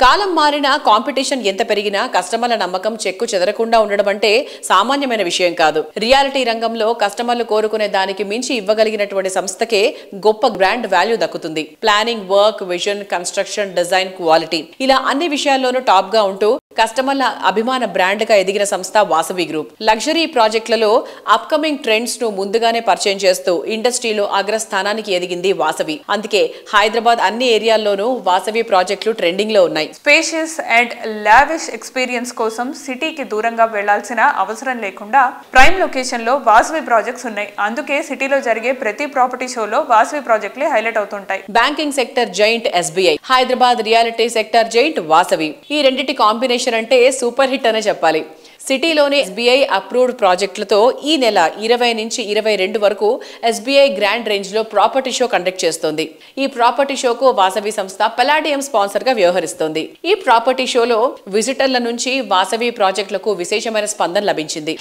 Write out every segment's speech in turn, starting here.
కాలం మారిన కాంపిటీషన్ ఎంత పెరిగినా కస్టమర్ల నమ్మకం చెక్కు చెదరకుండా ఉండడం అంటే సామాన్యమైన విషయం కాదు. రియాలిటీ రంగంలో కస్టమర్లు కోరుకునే దానికి మించి ఇవ్వగలిగినటువంటి సంస్థకే గొప్ప బ్రాండ్ వాల్యూ దక్కుతుంది. Planning, work, vision, construction, design, quality ఇలా అన్ని విషయాల్లోనూ టాప్ గా ఉంటూ కస్టమర్ల అభిమాన బ్రాండ్ గా ఎదిగిన సంస్థ వాసవి గ్రూప్. లగ్జరీ ప్రాజెక్టులలో అప్కమింగ్ ట్రెండ్స్ ను ముందుగానే పరిచయం చేస్తూ ఇండస్ట్రీలో అగ్రస్థానానికి ఎదిగింది వాసవి. అందుకే హైదరాబాద్ అన్ని ఏరియాల్లోనూ వాసవి ప్రాజెక్టులు ట్రెండింగ్ లో ఉన్నాయి. స్పేషియస్ అండ్ లావిష్ ఎక్స్పీరియన్స్ కోసం సిటీకి దూరంగా వెళ్లాల్సిన అవసరం లేకుండా ప్రైమ్ లొకేషన్ లో వాసవి ప్రాజెక్ట్స్ ఉన్నాయి. అందుకే సిటీలో జరిగే ప్రతి ప్రాపర్టీ షోలో వాసవి ప్రాజెక్టులే హైలైట్ అవుతుంటాయి. Banking sector giant SBI, Hyderabad reality sector giant Vasavi. ఈ రెండింటి కాంబినేషన్ అంటే సూపర్ హిట్ అనే చెప్పాలి. సిటీలోని SBI అప్రూవ్డ్ ప్రాజెక్టులతో ఈ నెల 20 నుంచి 22 వరకు SBI గ్రాండ్ రేంజ్ లో ప్రాపర్టీ షో కండక్ట్ చేస్తోంది. ఈ ప్రాపర్టీ షోకు వాసవి సంస్థ పలాడియం స్పాన్సర్ గా వ్యవహరిస్తోంది. ఈ ప్రాపర్టీ షోలో విజిటర్ల నుంచి వాసవి ప్రాజెక్టులకు విశేషమైన స్పందన లభించింది.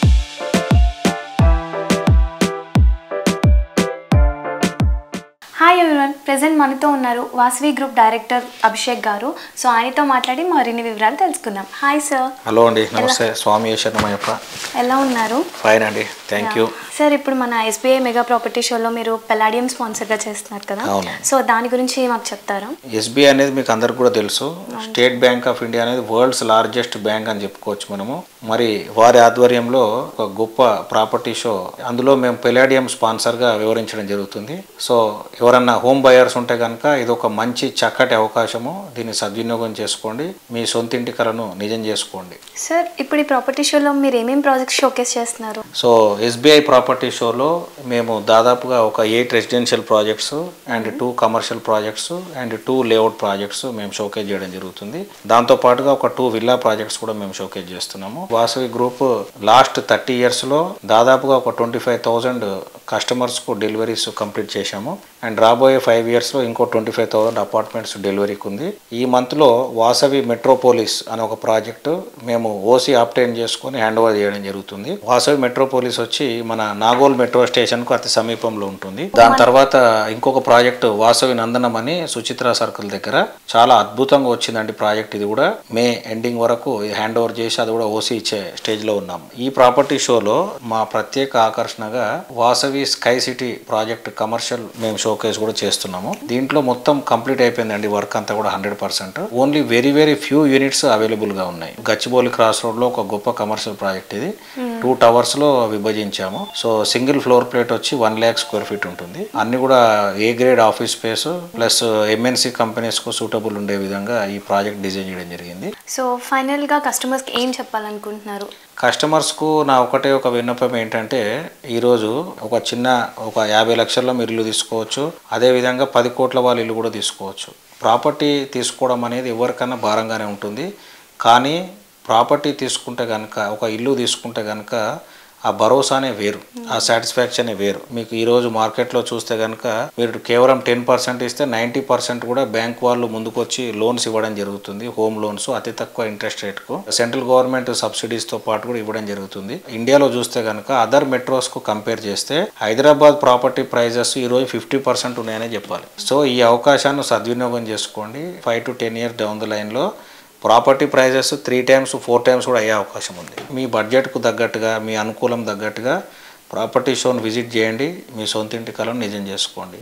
హాయ్ ఎవరీవన్, ప్రెజెంట్ మనతో ఉన్నారు వాసవి గ్రూప్ డైరెక్టర్ అభిషేక్ గారు. సో ఆయనతో మాట్లాడి మరిన్ని వివరాలు తెలుసుకుందాం. Hi sir. హలో అండి, నమస్తే. స్వామి శరణమయ్యప్ప. ఎలా ఉన్నారు? ఫైన్ అండి, థ్యాంక్ యూ. సార్, ఇప్పుడు మన SBI మెగా ప్రాపర్టీ షోలో మీరు పలాడియం స్పాన్సర్గా చేస్తున్నారు కదా, సో దాని గురించి మాకు చెప్తారా? SBI అనేది మీకు అందరికి కూడా తెలుసు. స్టేట్ బ్యాంక్ ఆఫ్ ఇండియా అనేది వరల్డ్స్ లార్జెస్ట్ బ్యాంక్ అని చెప్పుకోవచ్చు మనము. మరి వారి ఆధ్వర్యంలో ఒక గొప్ప ప్రాపర్టీ షో, అందులో మేము పలాడియం స్పాన్సర్గా వివరించడం జరుగుతుంది. సో ఎవరన్నా హోమ్ బయర్స్ ఉంటే కనుక ఇది ఒక మంచి చక్కటి అవకాశము. దీన్ని సద్వినియోగం చేసుకోండి, మీ సొంతింటి కలను నిజం చేసుకోండి. సార్, ఇప్పుడు ఈ ప్రాపర్టీ షోలో మీరు ఏమేమి ప్రాజెక్ట్స్ షోకేస్ చేస్తున్నారు? సో SBI ప్రాపర్టీ షోలో మేము దాదాపుగా ఒక 8 residential projects and 2 commercial projects and 2 layout projects మేము షోకేజ్ చేయడం జరుగుతుంది. దాంతో పాటుగా ఒక 2 విల్లా ప్రాజెక్ట్స్ కూడా మేము షోకేజ్ చేస్తున్నాము. వాసవి గ్రూప్ లాస్ట్ 30 yearsలో దాదాపుగా ఒక 25,000 కస్టమర్స్కు డెలివరీస్ కంప్లీట్ చేశాము. అండ్ రాబోయే 5 yearsలో ఇంకో 25,000 అపార్ట్మెంట్స్ డెలివరీకి ఉంది. ఈ మంత్లో వాసవి మెట్రోపోలిస్ అనే ఒక ప్రాజెక్టు మేము OC ఆప్టైన్ చేసుకొని హ్యాండ్ ఓవర్ చేయడం జరుగుతుంది. వాసవి మెట్రోపోలిస్ వచ్చి మన నాగోల్ మెట్రో స్టేషన్కు అతి సమీపంలో ఉంటుంది. దాని తర్వాత ఇంకొక ప్రాజెక్టు వాసవి నందనం అని సుచిత్ర సర్కిల్ దగ్గర చాలా అద్భుతంగా వచ్చిందండి ప్రాజెక్ట్. ఇది కూడా మే ఎండింగ్ వరకు హ్యాండ్ ఓవర్ చేసి అది కూడా OC ఇచ్చే స్టేజ్లో ఉన్నాం. ఈ ప్రాపర్టీ షోలో మా ప్రత్యేక ఆకర్షణగా Vasavi sky city project commercial మేము షోకేస్ కూడా చేస్తున్నాము. దీంట్లో మొత్తం కంప్లీట్ అయిపోయిందండి వర్క్ అంతా కూడా 100%. Only very few units available గా ఉన్నాయి. గచ్చిబౌలి క్రాస్ రోడ్ లో ఒక గొప్ప కమర్షియల్ ప్రాజెక్ట్ ఇది. 2 towers లో విభజించాము. సో సింగిల్ ఫ్లోర్ ప్లేట్ వచ్చి 1 lakh square feet ఉంటుంది. అన్ని కూడా A grade office space plus MNC companies కు సూటబుల్ ఉండే విధంగా ఈ ప్రాజెక్ట్ డిజైన్ చేయడం జరిగింది. సో ఫైనల్ గా కస్టమర్స్ కి ఏం చెప్పాలనుకుంటున్నారు? కస్టమర్స్కు నా ఒకటే ఒక విన్నపం ఏంటంటే, ఈరోజు ఒక 50 లక్షల్లో మీరు ఇల్లు తీసుకోవచ్చు, అదేవిధంగా 10 కోట్ల వాళ్ళ ఇల్లు కూడా తీసుకోవచ్చు. ప్రాపర్టీ తీసుకోవడం అనేది ఎవరికైనా భారంగానే ఉంటుంది. కానీ ప్రాపర్టీ తీసుకుంటే కనుక, ఒక ఇల్లు తీసుకుంటే కనుక ఆ భరోసానే వేరు, ఆ సాటిస్ఫాక్షనే వేరు. మీకు ఈరోజు మార్కెట్లో చూస్తే కనుక మీరు కేవలం 10% ఇస్తే 90% కూడా బ్యాంక్ వాళ్ళు ముందుకొచ్చి లోన్స్ ఇవ్వడం జరుగుతుంది. హోమ్ లోన్స్ అతి తక్కువ ఇంట్రెస్ట్ రేట్కు, సెంట్రల్ గవర్నమెంట్ సబ్సిడీస్తో పాటు కూడా ఇవ్వడం జరుగుతుంది. ఇండియాలో చూస్తే కనుక అదర్ మెట్రోస్కు కంపేర్ చేస్తే హైదరాబాద్ ప్రాపర్టీ ప్రైజెస్ ఈరోజు 50% ఉన్నాయనే చెప్పాలి. సో ఈ అవకాశాన్ని సద్వినియోగం చేసుకోండి. 5 to 10 years డౌన్ ద లైన్లో ప్రాపర్టీ ప్రైజెస్ 3 times 4 times కూడా అయ్యే అవకాశం ఉంది. మీ బడ్జెట్కు తగ్గట్టుగా, మీ అనుకూలం తగ్గట్టుగా ప్రాపర్టీ షోను విజిట్ చేయండి, మీ సొంతింటి కలను నిజం చేసుకోండి.